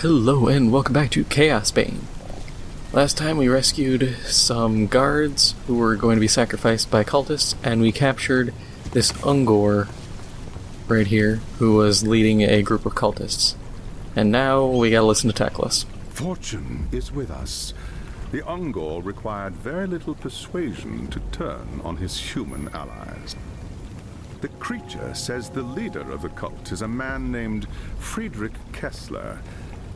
Hello and welcome back to Chaosbane. Last time we rescued some guards who were going to be sacrificed by cultists, and we captured this Ungor right here, who was leading a group of cultists. And now we gotta listen to Teclis. Fortune is with us. The Ungor required very little persuasion to turn on his human allies. The creature says the leader of the cult is a man named Friedrich Kessler,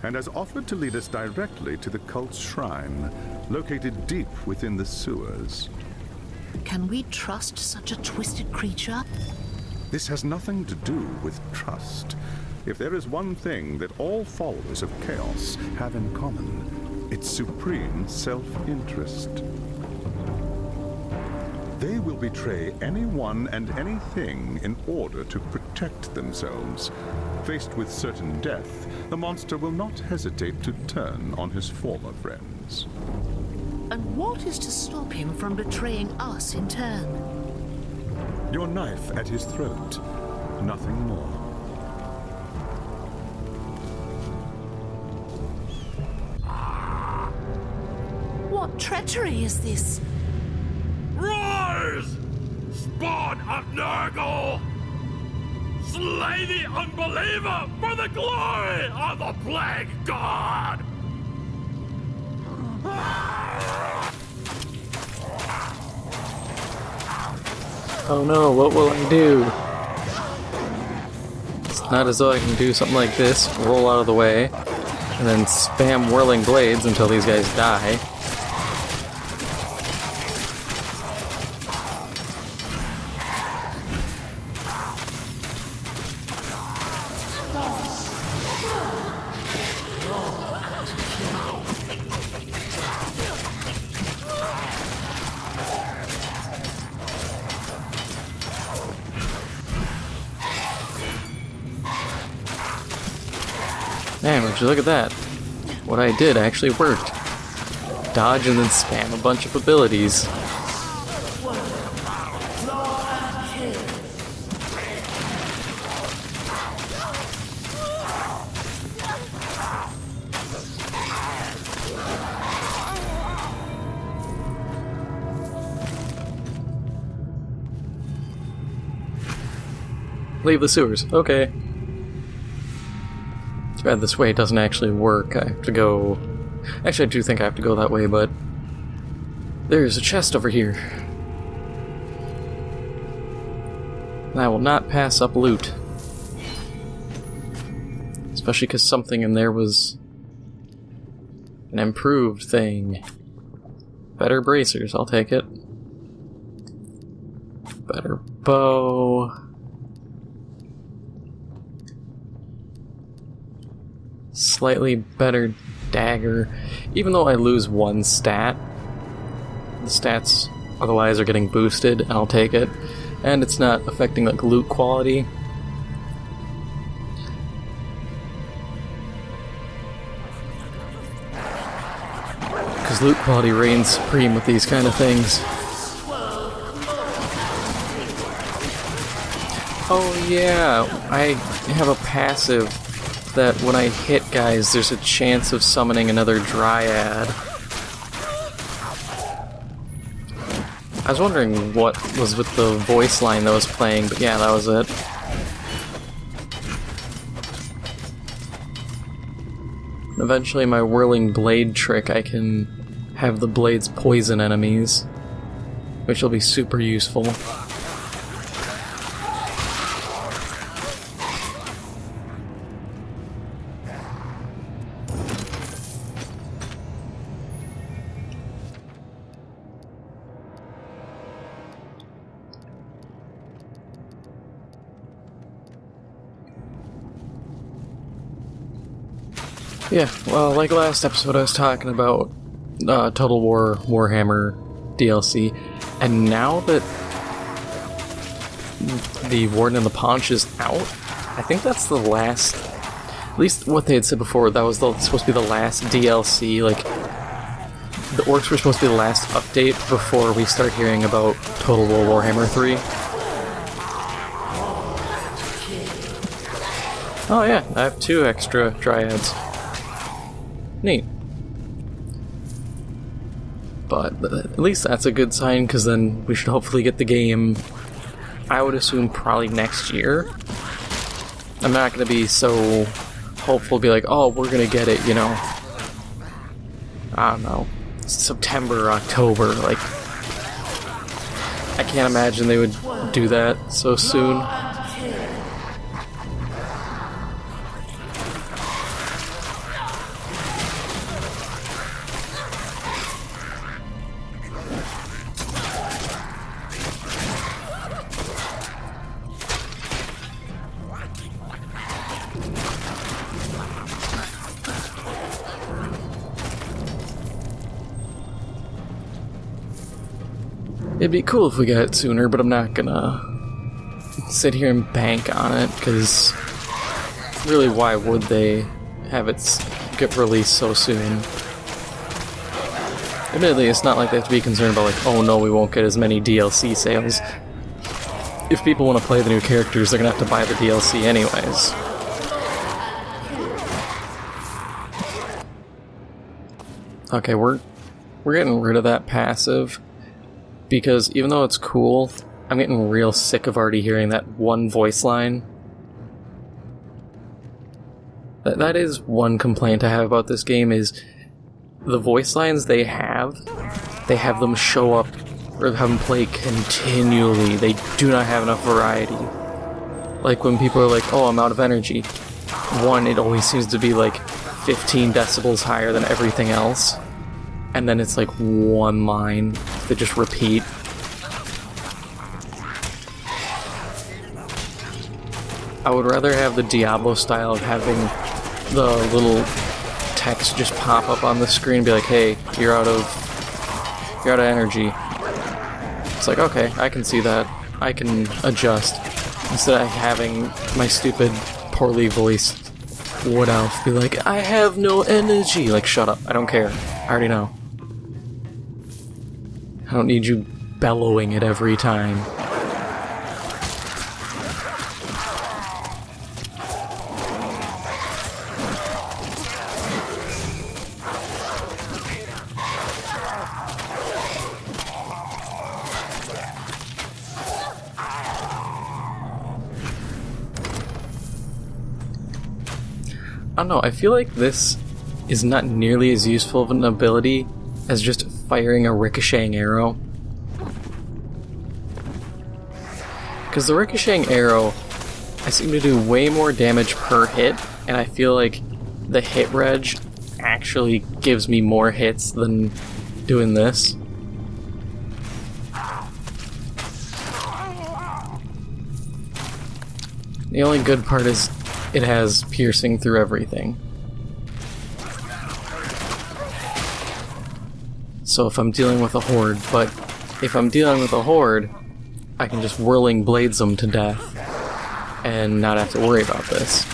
and has offered to lead us directly to the cult's shrine, located deep within the sewers. Can we trust such a twisted creature? This has nothing to do with trust. If there is one thing that all followers of Chaos have in common, it's supreme self-interest. They will betray anyone and anything in order to protect themselves. Faced with certain death, the monster will not hesitate to turn on his former friends. And what is to stop him from betraying us in turn? Your knife at his throat, nothing more. What treachery is this? Rise! Spawn of Nurgle! Slay the unbeliever for the glory of the Plague God! Oh no, what will I do? It's not as though I can do something like this, roll out of the way, and then spam whirling blades until these guys die. Man, would you look at that? What I did actually worked. Dodge and then spam a bunch of abilities. Leave the sewers. Okay. Too bad this way doesn't actually work. I have to go... Actually, I do think I have to go that way, but... There's a chest over here. And I will not pass up loot. Especially because something in there was... an improved thing. Better bracers, I'll take it. Better bow... Slightly better dagger. Even though I lose one stat, the stats otherwise are getting boosted, I'll take it. And it's not affecting like loot quality. Because loot quality reigns supreme with these kind of things. Oh yeah, I have a passive that when I hit guys, there's a chance of summoning another Dryad. I was wondering what was with the voice line that was playing, but yeah, that was it. Eventually, my whirling blade trick, I can have the blades poison enemies, which will be super useful. Yeah, well, like last episode I was talking about Total War Warhammer DLC, and now that the Warden and the Paunch is out, I think that's the last, at least what they had said before, that was supposed to be the last DLC, like, the orcs were supposed to be the last update before we start hearing about Total War Warhammer 3. Oh yeah, I have 2 extra Dryads. Neat. But at least that's a good sign, because then we should hopefully get the game, I would assume, probably next year. I'm not going to be so hopeful, be like, oh, we're going to get it, you know, I don't know, September, October. Like, I can't imagine they would do that so soon. It'd be cool if we got it sooner, but I'm not gonna sit here and bank on it, because really, why would they have it get released so soon? Admittedly, it's not like they have to be concerned about, like, oh no, we won't get as many DLC sales. If people want to play the new characters, they're gonna have to buy the DLC anyways. Okay, we're getting rid of that passive, because even though it's cool, I'm getting real sick of already hearing that one voice line. That is one complaint I have about this game, is the voice lines they have them show up, or have them play continually. They do not have enough variety. Like when people are like, oh, I'm out of energy. One, it always seems to be like 15 decibels higher than everything else. And then it's like one line that just repeat. I would rather have the Diablo style of having the little text just pop up on the screen and be like, hey, you're out of energy. It's like, okay, I can see that. I can adjust. Instead of having my stupid, poorly voiced Wood Elf be like, I have no energy. Like, shut up. I don't care. I already know. I don't need you bellowing it every time. I don't know, I feel like this is not nearly as useful of an ability as just firing a ricocheting arrow. Because the ricocheting arrow, I seem to do way more damage per hit, and I feel like the hit reg actually gives me more hits than doing this. The only good part is it has piercing through everything. So if I'm dealing with a horde, but if I'm dealing with a horde, I can just whirling blades them to death and not have to worry about this.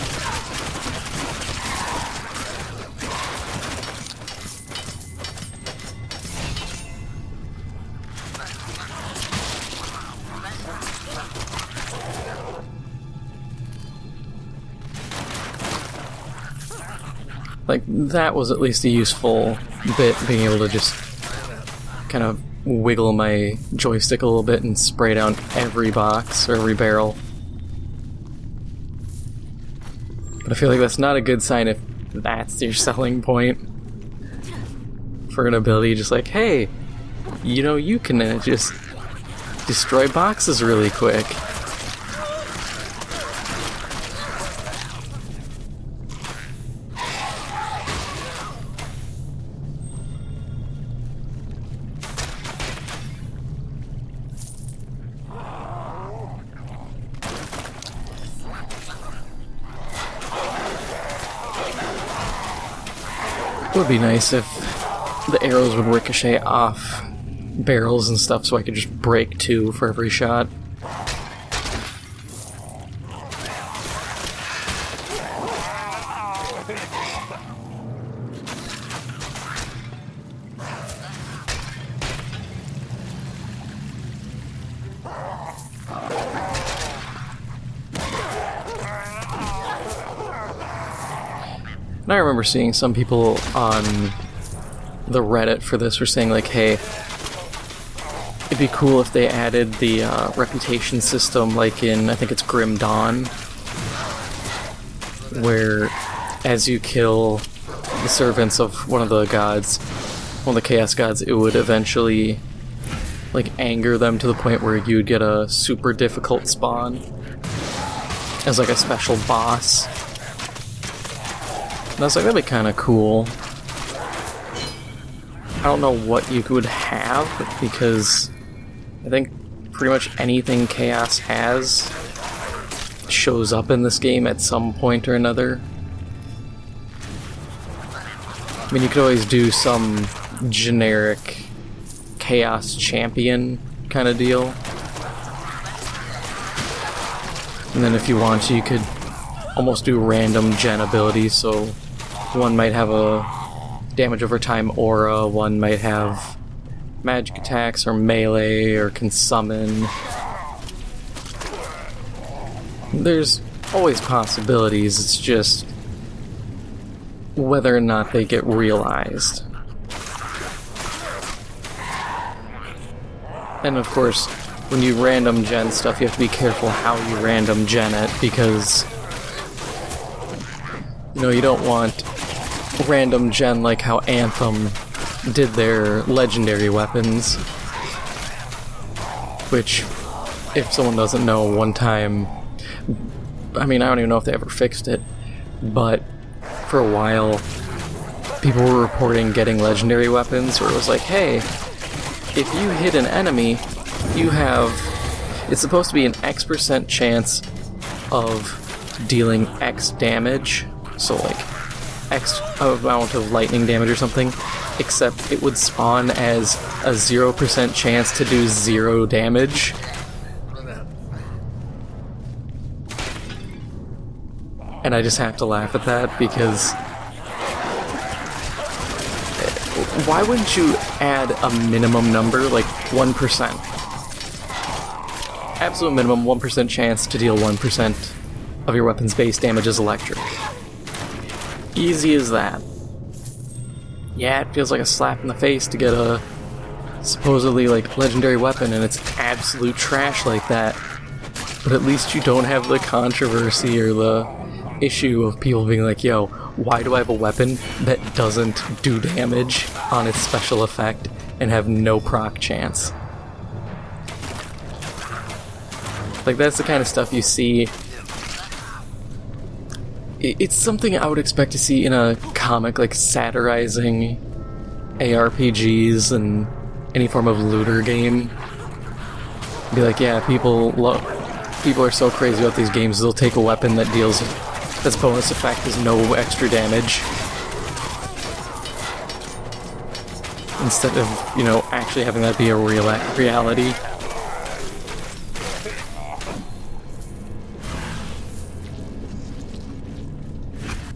Like, that was at least a useful bit, being able to just kind of wiggle my joystick a little bit and spray down every box or every barrel. But I feel like that's not a good sign if that's your selling point for an ability. Just like, hey, you know, you can just destroy boxes really quick. It would be nice if the arrows would ricochet off barrels and stuff so I could just break two for every shot. And I remember seeing some people on the Reddit for this were saying like, hey, it'd be cool if they added the reputation system like in, I think it's Grim Dawn, where as you kill the servants of one of the gods, one of the chaos gods, it would eventually like anger them to the point where you'd get a super difficult spawn as like a special boss. And I was like, that'd be kind of cool. I don't know what you would have, because I think pretty much anything Chaos has shows up in this game at some point or another. I mean, you could always do some generic Chaos champion kind of deal. And then if you want to, you could almost do random gen abilities, so one might have a damage over time aura, one might have magic attacks or melee or can summon. There's always possibilities, it's just whether or not they get realized. And of course, when you random gen stuff, you have to be careful how you random gen it, because you don't want random gen like how Anthem did their legendary weapons, which, if someone doesn't know, one time, I mean, I don't even know if they ever fixed it, but for a while people were reporting getting legendary weapons where it was like, hey, if you hit an enemy, you have, it's supposed to be an X% chance of dealing X damage, so like X amount of lightning damage or something, except it would spawn as a 0% chance to do 0 damage. And I just have to laugh at that, because why wouldn't you add a minimum number, like 1%? Absolute minimum 1% chance to deal 1% of your weapon's base damage as electric. Easy as that. Yeah, it feels like a slap in the face to get a supposedly like legendary weapon and it's absolute trash like that. But at least you don't have the controversy or the issue of people being like, yo, why do I have a weapon that doesn't do damage on its special effect and have no proc chance? Like, that's the kind of stuff you see. It's something I would expect to see in a comic, like satirizing ARPGs and any form of looter game. Be like, yeah, people are so crazy about these games, they'll take a weapon that deals, that's bonus effect is no extra damage, instead of, actually having that be a reality.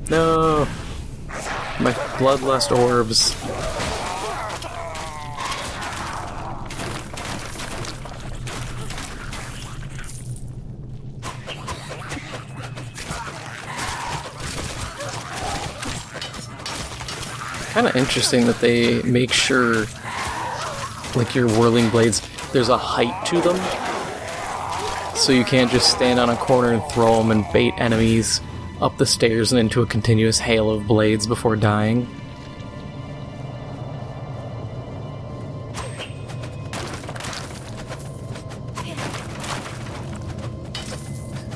No! My bloodlust orbs. Kinda interesting that they make sure, like your whirling blades, there's a height to them. So you can't just stand on a corner and throw them and bait enemies up the stairs and into a continuous hail of blades before dying.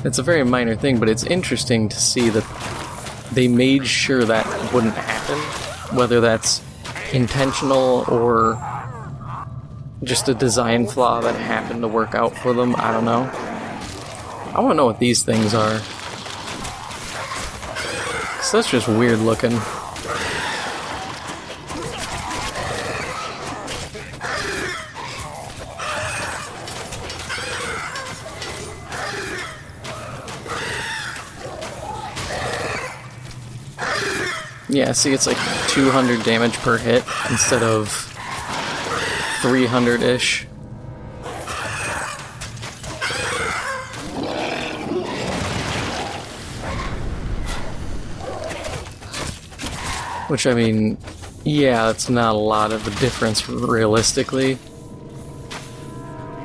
It's a very minor thing, but it's interesting to see that they made sure that wouldn't happen, whether that's intentional or just a design flaw that happened to work out for them. I don't know. I want to know what these things are. So that's just weird looking. Yeah, see, it's like 200 damage per hit instead of 300-ish. Which, I mean, yeah, it's not a lot of a difference realistically.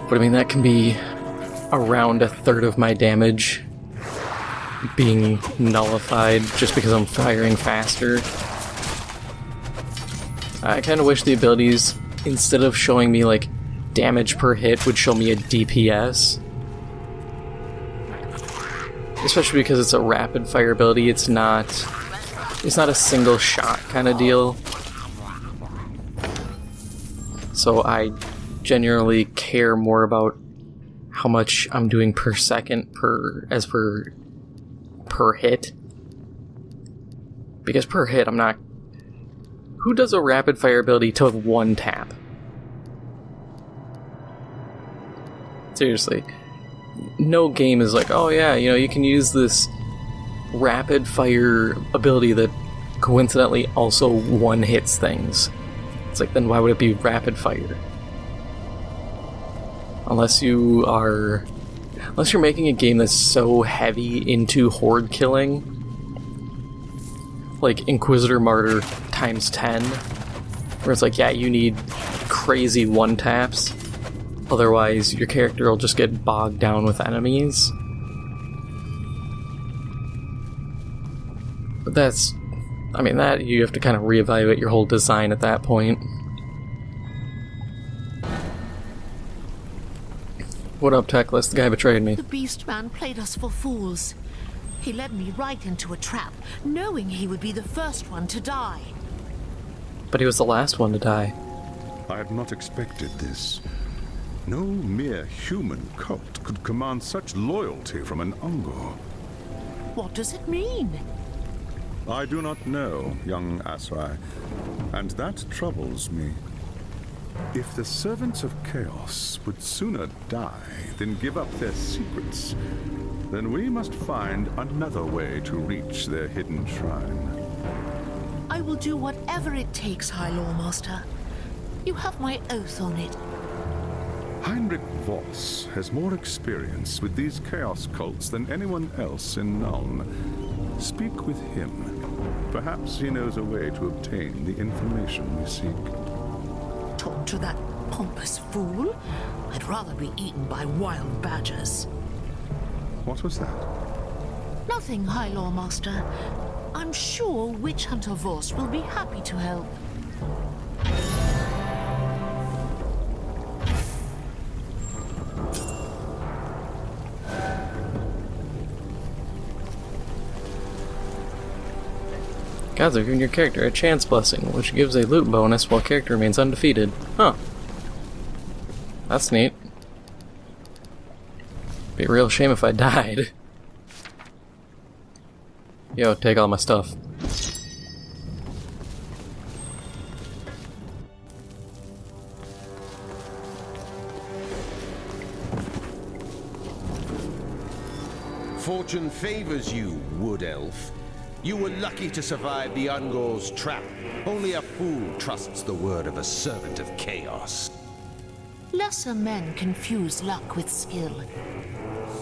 But I mean, that can be around a third of my damage being nullified just because I'm firing faster. I kind of wish the abilities, instead of showing me like damage per hit, would show me a DPS. Especially because it's a rapid fire ability, it's not a single shot kind of deal. So I genuinely care more about how much I'm doing per second per hit. Because per hit, I'm not... Who does a rapid fire ability to one tap? Seriously. No game is like, oh yeah, you know, you can use this rapid fire ability that coincidentally also one hits things. It's like, then why would it be rapid fire? Unless you're making a game that's so heavy into horde killing, like Inquisitor Martyr times 10, where it's like, yeah, you need crazy one-taps, otherwise your character will just get bogged down with enemies. But that's... I mean, that you have to kind of reevaluate your whole design at that point. What up, Techless? The guy betrayed me. The beast man played us for fools. He led me right into a trap, knowing he would be the first one to die. But he was the last one to die. I had not expected this. No mere human cult could command such loyalty from an Ungor. What does it mean? I do not know, young Asrai, and that troubles me. If the servants of chaos would sooner die than give up their secrets, then we must find another way to reach their hidden shrine. I will do whatever it takes, High Lawmaster. You have my oath on it. Heinrich Voss has more experience with these chaos cults than anyone else in Nuln. Speak with him. Perhaps he knows a way to obtain the information we seek. Talk to that pompous fool? I'd rather be eaten by wild badgers. What was that? Nothing, High Lawmaster. I'm sure Witch Hunter Voss will be happy to help. Gods have given your character a chance blessing, which gives a loot bonus while character remains undefeated. Huh. That's neat. Be a real shame if I died. Yo, take all my stuff. Fortune favors you, Wood Elf. You were lucky to survive the Ungor's trap. Only a fool trusts the word of a servant of chaos. Lesser men confuse luck with skill.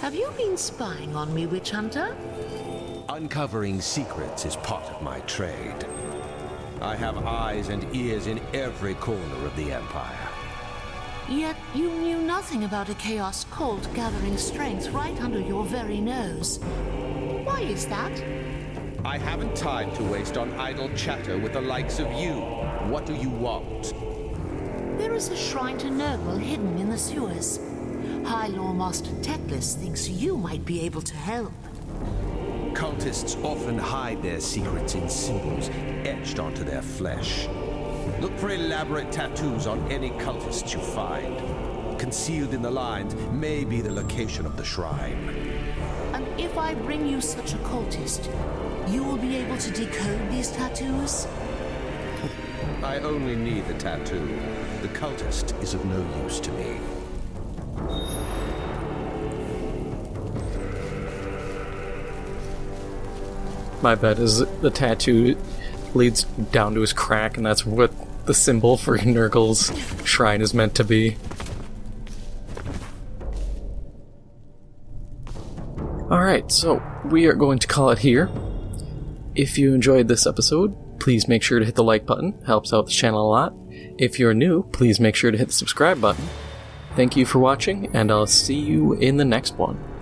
Have you been spying on me, Witch Hunter? Uncovering secrets is part of my trade. I have eyes and ears in every corner of the Empire. Yet you knew nothing about a chaos cult gathering strength right under your very nose. Why is that? I haven't time to waste on idle chatter with the likes of you. What do you want? There is a shrine to Nurgle hidden in the sewers. High Lawmaster Teclis thinks you might be able to help. Cultists often hide their secrets in symbols etched onto their flesh. Look for elaborate tattoos on any cultists you find. Concealed in the lines may be the location of the shrine. And if I bring you such a cultist, you will be able to decode these tattoos? I only need the tattoo. The cultist is of no use to me. My bet is the tattoo leads down to his crack, and that's what the symbol for Nurgle's shrine is meant to be. Alright, so we are going to call it here. If you enjoyed this episode, please make sure to hit the like button. Helps out the channel a lot. If you're new, please make sure to hit the subscribe button. Thank you for watching, and I'll see you in the next one.